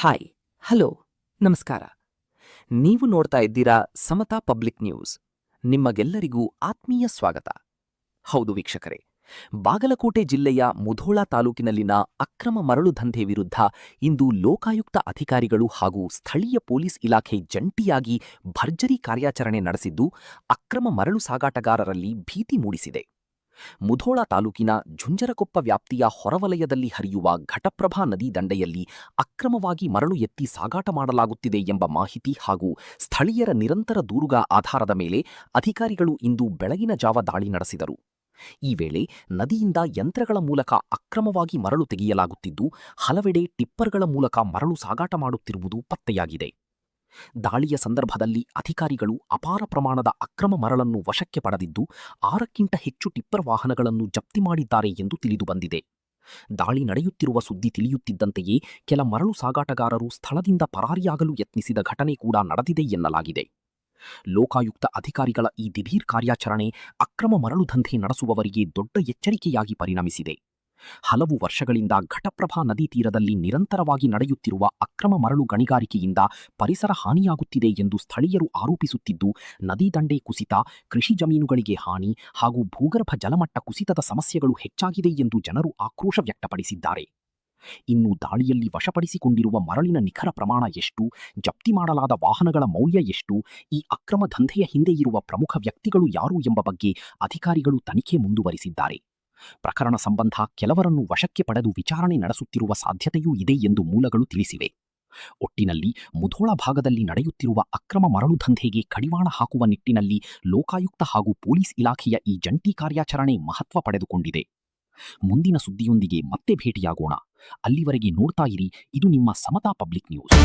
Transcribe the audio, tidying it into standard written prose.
Hi, hello, ನಮಸ್ಕಾರ. ನೀವು ನೋಡ್ತಾ ಇದ್ದೀರಾ ಸಮತಾ ಪಬ್ಲಿಕ್ ನ್ಯೂಸ್. ನಿಮಗೆಲ್ಲರಿಗೂ ಆತ್ಮೀಯ ಸ್ವಾಗತ. ಹೌದು ವೀಕ್ಷಕರೇ, ಬಾಗಲಕೋಟೆ ಜಿಲ್ಲೆಯ ಮುಧೋಳ ತಾಲೂಕಿನಲ್ಲಿನ ಅಕ್ರಮ ಮರಳು ದಂಧೆ ವಿರುದ್ಧ ಇಂದು ಲೋಕಾಯುಕ್ತ ಅಧಿಕಾರಿಗಳು ಹಾಗೂ ಸ್ಥಳೀಯ ಪೊಲೀಸ್ ಇಲಾಖೆ ಜಂಟಿಯಾಗಿ ಭರ್ಜರಿ ಕಾರ್ಯಾಚರಣೆ ನಡೆಸಿದ್ದು ಅಕ್ರಮ ಮರಳು ಸಾಗಾಟಗಾರರಲ್ಲಿ ಭೀತಿ ಮೂಡಿಸಿದೆ. ಮುಧೋಳ ತಾಲೂಕಿನ ಝುಂಜರಕೊಪ್ಪ ವ್ಯಾಪ್ತಿಯ ಹೊರವಲಯದಲ್ಲಿ ಹರಿಯುವ ಘಟಪ್ರಭಾ ನದಿ ದಂಡೆಯಲ್ಲಿ ಅಕ್ರಮವಾಗಿ ಮರಳು ಎತ್ತಿ ಸಾಗಾಟ ಮಾಡಲಾಗುತ್ತಿದೆ ಎಂಬ ಮಾಹಿತಿ ಹಾಗೂ ಸ್ಥಳೀಯರ ನಿರಂತರ ದೂರುಗಳ ಆಧಾರದ ಮೇಲೆ ಅಧಿಕಾರಿಗಳು ಇಂದು ಬೆಳಗಿನ ಜಾವ ದಾಳಿ ನಡೆಸಿದರು. ಈ ವೇಳೆ ನದಿಯಿಂದ ಯಂತ್ರಗಳ ಮೂಲಕ ಅಕ್ರಮವಾಗಿ ಮರಳು ತೆಗೆಯಲಾಗುತ್ತಿದ್ದು, ಹಲವೆಡೆ ಟಿಪ್ಪರ್ಗಳ ಮೂಲಕ ಮರಳು ಸಾಗಾಟ ಮಾಡುತ್ತಿರುವುದು ಪತ್ತೆಯಾಗಿದೆ. ದಾಳಿಯ ಸಂದರ್ಭದಲ್ಲಿ ಅಧಿಕಾರಿಗಳು ಅಪಾರ ಪ್ರಮಾಣದ ಅಕ್ರಮ ಮರಳನ್ನು ವಶಕ್ಕೆ ಪಡೆದಿದ್ದು 6ಕ್ಕಿಂತ ಹೆಚ್ಚು ಟಿಪ್ಪರ್ ವಾಹನಗಳನ್ನು ಜಪ್ತಿ ಮಾಡಿದ್ದಾರೆ ಎಂದು ತಿಳಿದುಬಂದಿದೆ. ದಾಳಿ ನಡೆಯುತ್ತಿರುವ ಸುದ್ದಿ ತಿಳಿಯುತ್ತಿದ್ದಂತೆಯೇ ಕೆಲ ಮರಳು ಸಾಗಾಟಗಾರರು ಸ್ಥಳದಿಂದ ಪರಾರಿಯಾಗಲು ಯತ್ನಿಸಿದ ಘಟನೆ ಕೂಡ ನಡೆದಿದೆ ಎನ್ನಲಾಗಿದೆ. ಲೋಕಾಯುಕ್ತ ಅಧಿಕಾರಿಗಳ ಈ ದಿಢೀರ್ ಕಾರ್ಯಾಚರಣೆ ಅಕ್ರಮ ಮರಳು ದಂಧೆ ನಡೆಸುವವರಿಗೆ ದೊಡ್ಡ ಎಚ್ಚರಿಕೆಯಾಗಿ ಪರಿಣಮಿಸಿದೆ. ಹಲವು ವರ್ಷಗಳಿಂದ ಘಟಪ್ರಭಾ ನದಿ ತೀರದಲ್ಲಿ ನಿರಂತರವಾಗಿ ನಡೆಯುತ್ತಿರುವ ಅಕ್ರಮ ಮರಳು ಗಣಿಗಾರಿಕೆಯಿಂದ ಪರಿಸರ ಹಾನಿಯಾಗುತ್ತಿದೆ ಎಂದು ಸ್ಥಳೀಯರು ಆರೋಪಿಸುತ್ತಿದ್ದು, ನದಿ ದಂಡೆ ಕುಸಿತ, ಕೃಷಿ ಜಮೀನುಗಳಿಗೆ ಹಾನಿ ಹಾಗೂ ಭೂಗರ್ಭ ಜಲಮಟ್ಟ ಕುಸಿತದ ಸಮಸ್ಯೆಗಳು ಹೆಚ್ಚಾಗಿದೆ ಎಂದು ಜನರು ಆಕ್ರೋಶ ವ್ಯಕ್ತಪಡಿಸಿದ್ದಾರೆ. ಇನ್ನು ದಾಳಿಯಲ್ಲಿ ವಶಪಡಿಸಿಕೊಂಡಿರುವ ಮರಳಿನ ನಿಖರ ಪ್ರಮಾಣ ಎಷ್ಟು, ಜಪ್ತಿ ಮಾಡಲಾದ ವಾಹನಗಳ ಮೌಲ್ಯ ಎಷ್ಟು, ಈ ಅಕ್ರಮ ದಂಧೆಯ ಹಿಂದೆ ಇರುವ ಪ್ರಮುಖ ವ್ಯಕ್ತಿಗಳು ಯಾರು ಎಂಬ ಬಗ್ಗೆ ಅಧಿಕಾರಿಗಳು ತನಿಖೆ ಮುಂದುವರಿಸಿದ್ದಾರೆ. ಪ್ರಕರಣ ಸಂಬಂಧ ಕೆಲವರನ್ನು ವಶಕ್ಕೆ ಪಡೆದು ವಿಚಾರಣೆ ನಡೆಸುತ್ತಿರುವ ಸಾಧ್ಯತೆಯೂ ಇದೆ ಎಂದು ಮೂಲಗಳು ತಿಳಿಸಿವೆ. ಒಟ್ಟಿನಲ್ಲಿ ಮುಧೋಳ ಭಾಗದಲ್ಲಿ ನಡೆಯುತ್ತಿರುವ ಅಕ್ರಮ ಮರಳು ದಂಧೆಗೆ ಕಡಿವಾಣ ಹಾಕುವ ನಿಟ್ಟಿನಲ್ಲಿ ಲೋಕಾಯುಕ್ತ ಹಾಗೂ ಪೊಲೀಸ್ ಇಲಾಖೆಯ ಈ ಜಂಟಿ ಕಾರ್ಯಾಚರಣೆ ಮಹತ್ವ ಪಡೆದುಕೊಂಡಿದೆ. ಮುಂದಿನ ಸುದ್ದಿಯೊಂದಿಗೆ ಮತ್ತೆ ಭೇಟಿಯಾಗೋಣ. ಅಲ್ಲಿವರೆಗೆ ನೋಡ್ತಾ ಇರಿ, ಇದು ನಿಮ್ಮ ಸಮತಾ ಪಬ್ಲಿಕ್ ನ್ಯೂಸ್.